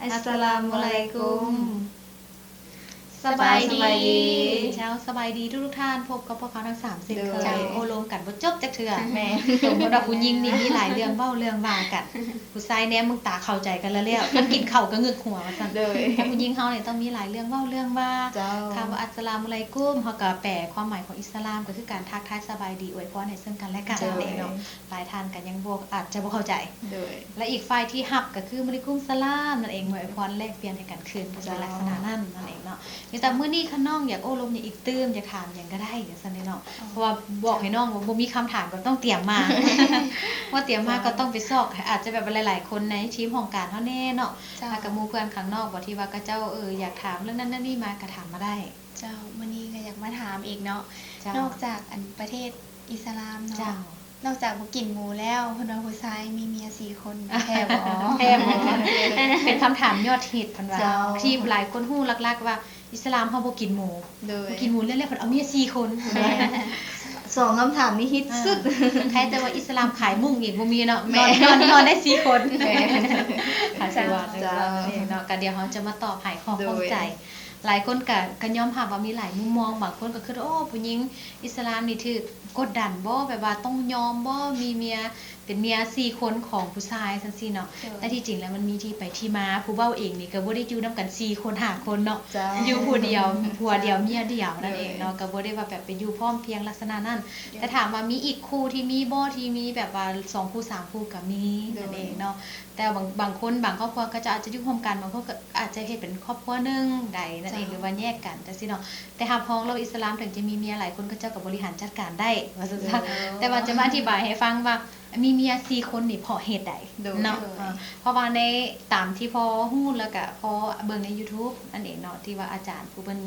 อัสสลามุอะลัยกุม สบายดี เช้าสบายดีทุกท่านพบกับพวกเขาทั้ง3เช่นเคยโอลมกันบ่จบจักเทื่อ แม่ สมมุติว่าผู้หญิงนี่มีหลายเรื่องเว้าเรื่องว่ากันผู้ชายแนมมึงตาเข้าใจกันแล้วมันกินข้าวก็งึกหัวว่าซั่น เลย แต่ผู้หญิงเฮานี่ต้องมีหลายเรื่องเว้าเรื่องว่า เจ้า คำว่าอัสสลามุอะลัยกุมเฮาก็แปลความหมายของอิสลามก็คือการทักทายสบายดีอวยพรให้ซึ่งกันและกันนั่นเองเนาะหลายท่านก็ยังบ่อาจจะบ่เข้าใจ เลย และอีกฝ่ายที่ฮับก็คือมะลิกุมสลามนั่นเองอวยพรแลกเปลี่ยนให้กันคืนเป็นลักษณะนั้นนั่นเองเนาะมีแต่มื้อนี้ข้างน้องอยากโอ้ลมอีกตื้มอยากถามหยังก็ได้จังซั่นเนาะเพราะว่าบอกให้น้องว่าบ่มีคำถามก็ต้องเตรียมมา ว่าเตรียมมาก็ต้องไปซอกอาจจะแบบหลายๆคนในทีมของการเฮาแน่เนาะถ้ากับหมู่เพื่อนข้างนอกบ่ที่ว่าก็เจ้าอยากถามเรื่องนั้นนั่นนี่มาก็ถามมาได้ เจ้ามื้อนี้ก็อยากมาถามอีกเนาะ เจ้าน อกจากอันประเทศอิสลาม เจ้า เนาะนอกจากบ่กินหมูแล้วเพิ่นว่าผู้ชายมีเมีย4คนแท้บ่ แท้บ่เป็นคำถามยอดฮิตเพิ่นว่า เจ้า ที่หลายคนฮู้หลักๆว่าอิสลามเฮาบ่กินหมู เลย บ่กินหมูแล้วๆเพิ่นเอาเมีย4คน สองคำถามนี้ฮิตสุด ใครแต่ว่าอิสลามขายมุ้งอีกบ่มีเนาะ แม่ นอนได้4คน แม่ ขายสวัสดิ์ จ้า เนาะก็เดี๋ยวเราจะมาตอบให้ข้อข้อง โดย ใจ หลายคนก็ยอมรับว่ามีหลายมุมมองบางคนก็คือโอ้ผู้หญิงอิสลามนี่ถูกกดดันบ่แบบว่าต้องยอมบ่มีเมียเป็นเมีย4คนของผู้ชายจังซี่เนาะแต่ที่จริงแล้วมันมีที่ไปที่มาผู้เว้าเองนี่ก็บ่ได้อยู่นํกัน4คน5คนเนาะ จ้า อยู่ผู้เดียวผัวเดียวเมียเดียวนั่นเองเนาะก็บ่ได้ว่าแบบไปอยู่พร้อมเพรียงลักษณะนั้นแต่ถามว่ามีอีกคู่ที่มีบ่ที่มีแบบว่า2คู่3คู่ก็มีนั่นเองเนาะแต่บางคนบางครอบครัวก็จะอาจจะอยู่ร่วมกันบางคนก็อาจจะเฮ็ดเป็นครอบครัวหนึงใดนั่นเองหรือว่าแยกกันจังซี่เนาะแต่หากพ้องเราอิสลามถึงจะมีเมียหลายคนก็เจ้าก็บริหารจัดการได้ว่าซั่นซะแต่ว่าจะมาอธิบายให้ฟังว่ามีเมีย4คนนี่เพราะเหตุใดเนาะเพราะว่าในตามที่พอฮู้แล้วก็พอเบิ่งใน YouTube อันเองเนาะที่ว่าอาจารย์ผู้เพิ่น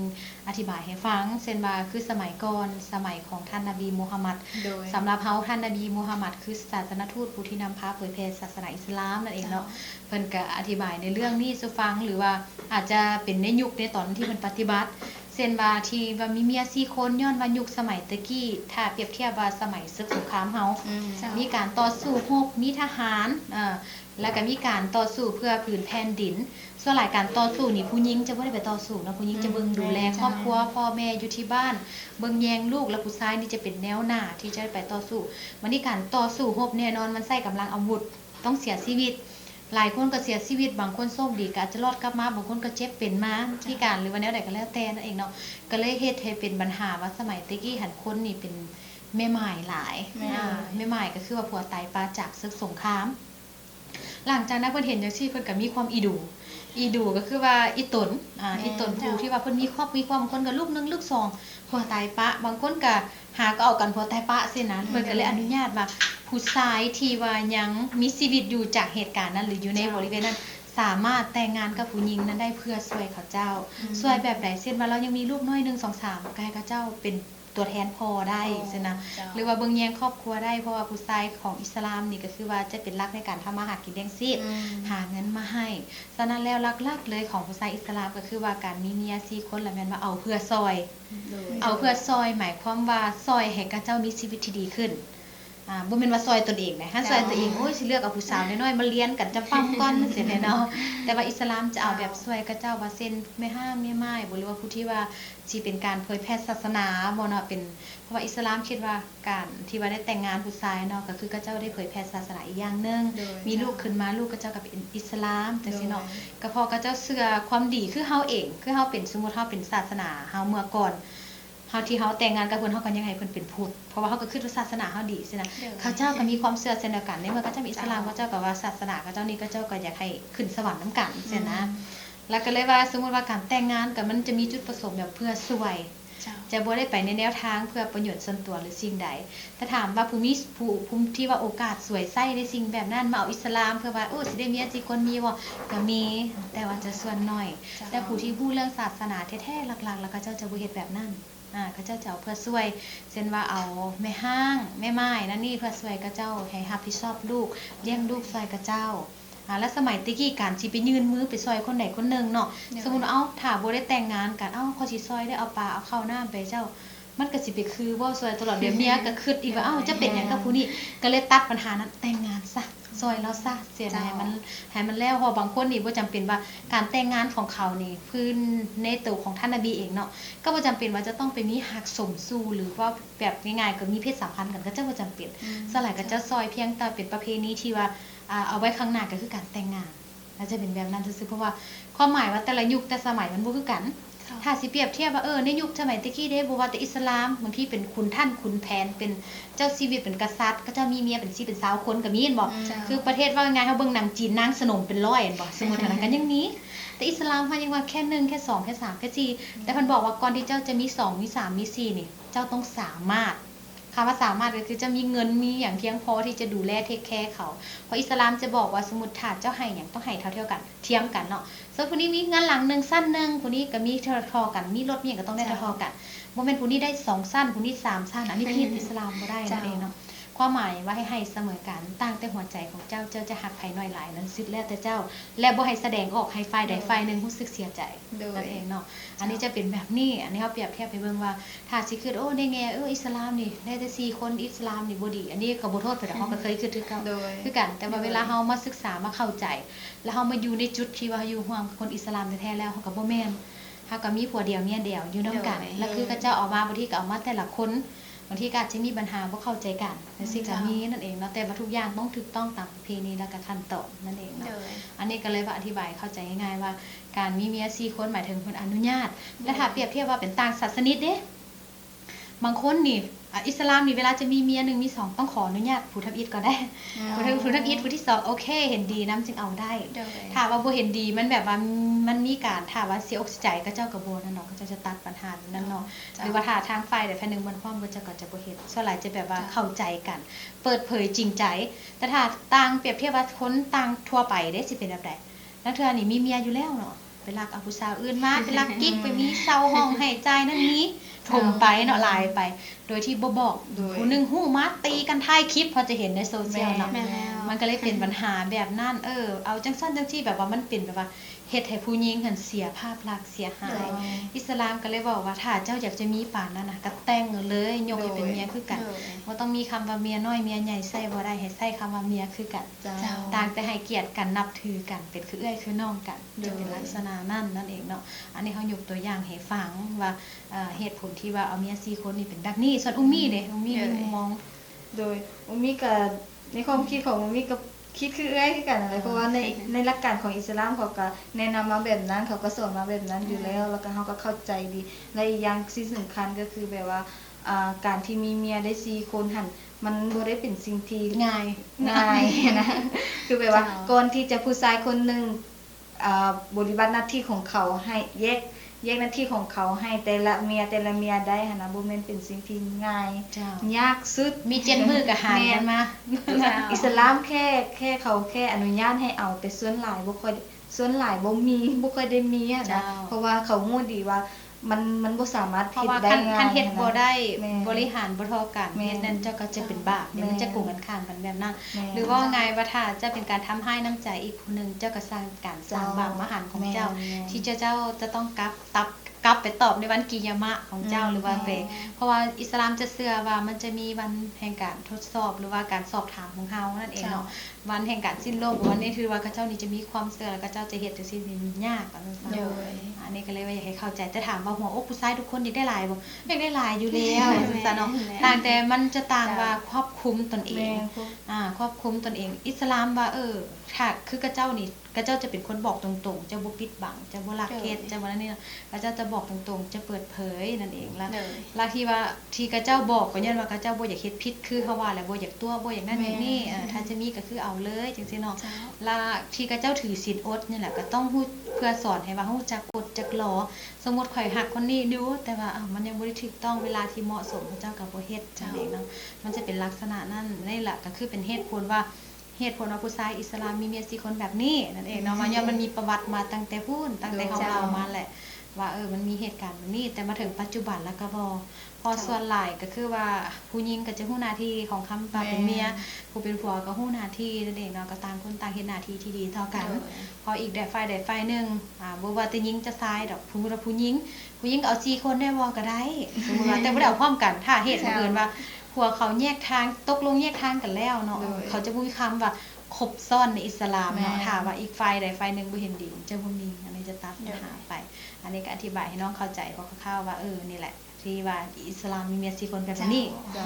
อธิบายให้ฟังเช่นว่าคือสมัยก่อนสมัยของท่านนบีมูฮัมมัด โดย สำหรับเฮาท่านนบีมูฮัมมัดคือศาสนทูตผู้ที่นำพาเผยแพร่ศาสนาอิสลามนั่นเองเนาะเพิ่นก็อธิบายในเรื่องนี้สู่ฟังหรือว่าอาจจะเป็นในยุคในตอนที่เพิ่นปฏิบัติเช่นว่าที่ว่ามีเมีย4คนย้อนว่ายุคสมัยตะกี้ถ้าเปรียบเทียบว่าสมัยศึกสงครามเฮา มีการต่อสู้รบมีทหารแล้วก็มีการต่อสู้เพื่อผืนแผ่นดิน ส่วนหลายการต่อสู้นี่ผู้หญิงจะบ่ได้ไปต่อสู้นะผู้หญิงจะเบิ่งดูแลครอบครัวพ่อแม่อยู่ที่บ้าน เบิ่งแยงลูกแล้วผู้ชายนี่จะเป็นแนวหน้าที่จะไปต่อสู้วันนี้การต่อสู้รบแน่นอนมันใช้กำลังอาวุธต้องเสียชีวิต หลายคนก็เสียชีวิตบางคนโชคดีก็อาจจะรอดกลับมาบางคนก็เจ็บเป็นมาที่การหรือว่าแนวใดก็แล้วแต่นั่นเองเนาะก็เลยเฮ็ดให้เป็นปัญหาว่าสมัยตะกี้หันคนนี่เป็นแม่หมายหลาย แม่ แม่หมายก็คือว่าผัวตายปาจากศึกสงคราม หลังจากนั้นเพิ่นเห็นจังซี่เพิ่นก็มีความอีดูก็คือว่าอีตนอีตนผู้ที่ว่าเพิ่นมีครอบมีความคนก็ลูกหนึงลูกสองผัวตายปะบางคนก็หาก็เอากันผัวตายปะสินะเพิ่นก็เลยอนุญาตว่าผู้ชายที่ว่ายังมีชีวิตอยู่จากเหตุการณ์นั้นหรืออยู่ในบริเวณนั้น สามารถแต่งงานกับผู้หญิงนั้นได้เพื่อช่วยเขาเจ้าช่วยแบบใดเช่นว่าเรายังมีลูกน้อย1 2 3ก็ให้เขาเจ้าเป็นตัวแทนพอได้สินะ หรือว่าเบิ่งแยงครอบครัวได้เพราะว่าผู้ชายของอิสลามนี่ก็คือว่าจะเป็นหลักในการทำมาหากินเลี้ยงชีพหาเงินมาให้ฉะนั้นแล้วหลักๆเลยของผู้ชายอิสลามก็คือว่าการมีเมีย4คนแล้วแม่นว่าเอาเพื่อซอย เอาเพื่อซอยหมายความว่าซอยให้กับเจ้ามีชีวิตที่ดีขึ้นบ่แม่นว่าซอยตนเองนะถ้าซอยตัวเองโอ้ยสิเลือกเอาผู้สาวน้อยๆมาเรียนกันจะฟังก่อนจังซี่เนาะแต่ว่าอิสลามจะเอาแบบซอยกับเจ้าว่าเส้นแม่ห้ามแม่ไม้บ่หรือว่าผู้ที่ว่าสิเป็นการเผยแพร่ศาสนาบ่เนาะเป็นเพราะว่าอิสลามคิดว่าการที่ว่าได้แต่งงานผู้ชายเนาะก็คือกับเจ้าได้เผยแพร่ศาสนาอีกอย่างหนึงมีลูกขึ้นมาลูกกับเจ้าก็เป็นอิสลามจังซี่เนาะก็พอกับเจ้าเชื่อความดีคือเฮาเองคือเฮาเป็นสมมุติเฮาเป็นศาสนาเฮาเมื่อก่อนเฮาที่เฮาแต่งงานกับเพิ่นเฮาก็ยังให้เพิ่นเป็นพุทธเพราะว่าเฮาก็คิดว่าศาสนาเฮาดีสินะเขาเจ้าก็มีความเชื่อเช่นเดียวกันในเมื่อเขาเจ้ามีอิสลามเขาเจ้าก็ว่าศาสนาเขาเจ้านี่ก็เจ้าก็อยากให้ขึ้นสวรรค์นํกันใช่นะแล้วก็เลยว่าสมมุติว่าการแต่งงานก็มันจะมีจุดประสงค์แบบเพื่อช่วยจะบ่ได้ไปในแนวทางเพื่อประโยชน์ส่วนตัวหรือสิ่งใดถ้าถามว่าผู้ที่ว่าโอกาสสวยไส้ในสิ่งแบบนั้นมาเอาอิสลามเพื่อว่าโอ้สิได้เมียสิคนมีบ่ก็มีแต่ว่าจะส่วนน้อยแต่ผู้ที่ฮู้เรื่องศาสนาแท้ๆหลักๆแล้วก็เจ้าจะบ่เฮ็ดแบบนั้นเขาเจ้าจะเอาเพื่อช่วยเช่นว่าเอาแม่ห้างแม่ไม้นั่นนี่เพื่อช่วยกับเจ้าให้รับผิดชอบลูกเลี้ยงลูกช่วยกับเจ้าแล้วสมัยตะกี้การสิไปยื่นมือไปช่วยคนใดคนหนึงเนาะสมมุติว่าถ้าบ่ได้แต่งงานกันเขาสิช่วยได้เอาปลาเอาข้าวน้ำไปเจ้ามันก็สิไปคือบ่ช่วยตลอดเดี๋ยวเมียก็คิดอีกว่าจะเป็นหยังกับผู้นี้ก็เลยตัดปัญหานั้นแต่งงานซะ ซอยเราซะเสียให้มันแล้วเพอบางคนนี่บ่จำเป็นว่าการแต่งงานของเขานี่พื้นในตัวของท่านนบีเองเนาะก็บ่จำเป็นว่าจะต้องไปมีหักสมสู่หรือว่าแบบง่ายๆก็มีเพศสัมพันธ์กันก็จะบ่จำเป็นสลายก็จะซอยเพียงแต่เป็นประเพณีที่ว่าเอาไว้ข้างหน้าก็คือการแต่งงานแล้วจะเป็นแบบนั้นซื่อๆเพราะว่าความหมายว่าแต่ละยุคแต่สมัยมันบ่คือกัน ถ้าสิเปรียบเทียบว่าในยุคสมัยตะกี้เด้บ่ว่าแต่อิสลามบางทีเป็นขุนท่านขุนแผนเป็นเจ้าชีวิตเป็นกษัตริย์ก็จะมีเมียเป็น10เป็น20คนก็มีเห็นบ่คือประเทศว่าไงเฮาเบิ่งหนังจีนนางสนมเป็นร้อยเห็นบ่สมมุติเท่านั้นกันยังมีแต่อิสลามเฮายังว่าแค่1แค่2แค่3แค่4แต่เพิ่นบอกว่าก่อนที่เจ้าจะมี2มี3มี4นี่เจ้าต้องสามารถคำว่าสามารถก็คือจะมีเงินมีอย่างเพียงพอที่จะดูแลเทคแคร์เขาเพราะอิสลามจะบอกว่าสมมุติถ้าเจ้าให้หยังต้องให้เท่าๆกันเทียมกันเนาะส่วนผู้นี้มีงานหลังนึงสั้นนึงผู้นี้ก็มีเท่าๆกันมีรถมีหยังก็ต้องได้เท่าๆกันบ่แม่นผู้นี้ได้2สั้นผู้นี้3สั้นอันนี้ผิดอิสลามบ่ได้นั่นเองเนาะความหมายว่าให้เสมอกันต่างแต่หัวใจของเจ้าจะหักไผน้อยหลายนั้นสุดแล้วแต่เจ้าและบ่ให้แสดงออกให้ฝ่ายใดฝ่ายหนึงรู้สึกเสียใจนั่นเองเนาะอันนี้จะเป็นแบบนี้อันนี้เฮาเปรียบเทียบให้เบิ่งว่าถ้าสิคิดได้แง่อิสลามนี่ได้แต่4คนอิสลามนี่บ่ดีอันนี้ก็บ่โทษเพิ่นเฮาก็เคยคิดคือกันแต่ว่าเวลาเฮามาศึกษามาเข้าใจแล้วเฮามาอยู่ในจุดที่ว่าอยู่ร่วมกับคนอิสลามแท้ๆแล้วเฮาก็บ่แม่นเฮาก็มีผัวเดียวเมียเดียวอยู่นำกันแล้วคือเขาเจ้าเอามาบางทีก็เอามาแต่ละคนบางทีก็อาจจะมีปัญหาบ่เข้าใจกันจังซี่ก็มีนั่นเองเนาะแต่ว่าทุกอย่างต้องถูกต้องตามประเพณีและก็ขั้นตอนนั่นเองเนาะอันนี้ก็เลยว่าอธิบายเข้าใจง่ายๆว่าการมีเมีย4คนหมายถึงเพิ่นอนุญาตและถ้าเปรียบเทียบว่าเป็นต่างศาสนิกเด้บางคนนี่อิสลามนี่เวลาจะมีเมีย1มี2ต้องขออนุญาตผู้ทำอิฐก่อนได้ผู้ทำอิฐผู้ที่2โอเคเห็นดีนํจึงเอาได้ถ้าว่าบ่เห็นดีมันแบบว่ามันมีการถ้าว่าเสียอกเสียใจก็เจ้าก็บ่นั่นเนาะก็จะตัดปัญหานั้นเนาะหรือว่าถ้าทางฝ่ายใดฝ่ายหนึ่งมันความบ่จะก็จะบ่เฮ็ดส่วนหลายจะแบบว่าเข้าใจกันเปิดเผยจริงใจแต่ถ้าต่างเปรียบเทียบว่าคนต่างทั่วไปเด้สิเป็นแบบใดแล้วเธอนี่มีเมียอยู่แล้วเนาะไปรักเอาผู้สาวอื่นมาไปรักกิ๊กไปมีเซาห้องให้ใจายนั่นนี้ถมไปเนาะลายไปโดยที่บ่บอกผู้หนึงฮู้มาตีกันท้ายคลิปพอจะเห็นในโซเชียลเนาะมันก็เลยเป็นปัญหาแบบนั้นเอาจังซั่นจังซี่แบบว่ามันเป็นแบบว่าเฮ็ดให้ผู้หญิงหันเสียภาพลักษณ์เสียหายอิสลามก็เลยบอกว่าถ้าเจ้าอยากจะมีปานนั้นน่ะก็แต่งเลยยกให้เป็นเมียคือกันบ่ต้องมีคำว่าเมียน้อยเมียใหญ่ใส่บ่ได้ให้ใส่คำว่าเมียคือกันต่างแต่ให้เกียรติกันนับถือกันเป็นคือเอื้อยคือน้องกันจะเป็นลักษณะนั่นเองเนาะอันนี้เฮายกตัวอย่างให้ฟังว่าเหตุผลที่ว่าเอาเมีย4คนนี่เป็นแบบนี้ส่วนอุมมี่เด้อุมมี่มีมุมมอง โดยอุมมีก็ในความคิดของอุมมีก็คิดคือเอ้อยคือกันอะไรเพราะว่าในหลักการของอิสลามเขาก็แนะนำมาแบบนั้นเขาก็สอนมาแบบนั้นอยู่แล้วแล้วก็เฮาก็เข้าใจดีและอีกอย่างที่สำคัญก็คือแบบว่าการที่มีเมียได้4คนหั่นมันบ่ได้เป็นสิ่งที่ง่ายนะคือแบบว่าก่อนที่จะผู้ชายคนหนึงบริบัติหน้าที่ของเขาให้แยกหน้าที่ของเขาให้แต่ละเมียได้หั่นน่ะบ่แม่นเป็นสิ่งที่ง่ายยากสุดมี7มื้อก็หารกันมาอิสลามแค่เขาแค่อนุญาตให้เอาแต่ส่วนหลายบ่ค่อยบ่ค่อยได้มีอะนะเพราะว่าเขาฮู้ดีว่ามันบ่สามารถเฮ็ดได้ง่ายคันเฮ็ดบ่ได้บริหารบ่เท่ากันเฮ็ดนั้นเจ้าก็จะเป็นบาปเนี่ยมันจะโกงกันข้ามกันแบบนั้นหรือว่าไงว่าถ้าจะเป็นการทำให้น้ำใจอีกผู้นึงเจ้าก็สร้างบาปมหันต์ของเจ้าที่เจ้าจะต้องกลับไปตอบในวันกิยามะห์ของเจ้าหรือว่าเพราะว่าอิสลามจะเชื่อว่ามันจะมีวันแห่งการทดสอบหรือว่าการสอบถามของเฮานั่นเองเนาะวันแห่งการสิ้นโลกวันนี้คือว่าเขาเจ้านี่จะมีความเชื่อแล้วก็เจ้าจะเฮ็ดจังซี่นี่ยากว่าซั่นอันนี้ก็เลยว่าอยากให้เข้าใจแต่ถามว่าหัวอกผู้ชายทุกคนอยากได้หลายบ่อยากได้หลายอยู่แล้วซั่นเนาะต่างแต่มันจะต่างว่าครอบคลุมตนเองครอบคลุมตนเองอิสลามว่าถ้าคือกระเจ้านี่กระเจ้าจะเป็นคนบอกตรงๆจะบ่ปิดบังจะบ่ลักเฮ็ดจะบ่นั่นนี่กระเจ้าจะบอกตรงๆจะเปิดเผยนั่นเองแล้วที่ว่าที่กระเจ้าบอกก็ย้อนว่ากระเจ้าบ่อยากเฮ็ดผิดคือเขาว่าแหละบ่อยากตัวบ่อยากนั่นอย่างนี้ถ้าจะมีก็คือเอาเลยจังซี่เนาะแล้วที่กระเจ้าถือศีลอดนี่แหละก็ต้องฮู้เพื่อสอนให้ว่าฮู้จักกฎจักหลอสมมุติข่อยฮักคนนี้ดูแต่ว่ามันยังบ่ได้ถูกต้องเวลาที่เหมาะสมพระเจ้าก็บ่เฮ็ดจังเองเนาะมันจะเป็นลักษณะนั้นนี่แหละก็คือเป็นเหตุผลว่าผู้ชายอิสลามมีเมีย4คนแบบนี้นั่นเองเนาะมันมีประวัติมาตั้งแต่ตั้งแต่ของเรามาแหละว่ามันมีเหตุการณ์แบบนี้แต่มาถึงปัจจุบันแล้วก็พอส่วนหลายก็คือว่าผู้หญิงก็จะฮู้หน้าที่ของคำว่าเป็นเมียผู้เป็นผัวก็ฮู้หน้าที่นั่นเองเนาะก็ต่างคนต่างเฮ็ดหน้าที่ที่ดีเท่ากันพออีกฝ่ายหนึงบ่ว่าแต่หญิงจะซ้ายดอกผู้หญิงก็เอา4คนได้บ่ก็ได้สมมุติว่าแต่บ่ได้เอาพร้อมกันถ้าเหตุบังเอิญว่าผ ผัวเขาแยกทางตกลงแยกทางกันแล้วเนาะ โดย เขาจะบ่มีคำว่าคบซ่อนในอิสลามเนาะ แม่ ถ้าว่าอีกฝ่ายใดฝ่ายหนึงบ่เห็นดีจะบ่มีอันนี้จะตัดปัญหาไป อันนี้ก็อธิบายให้น้องเข้าใจคร่าวๆว่านี่แหละที่ว่าอิสลามมีเมีย4คนแบบนี้ เจ้า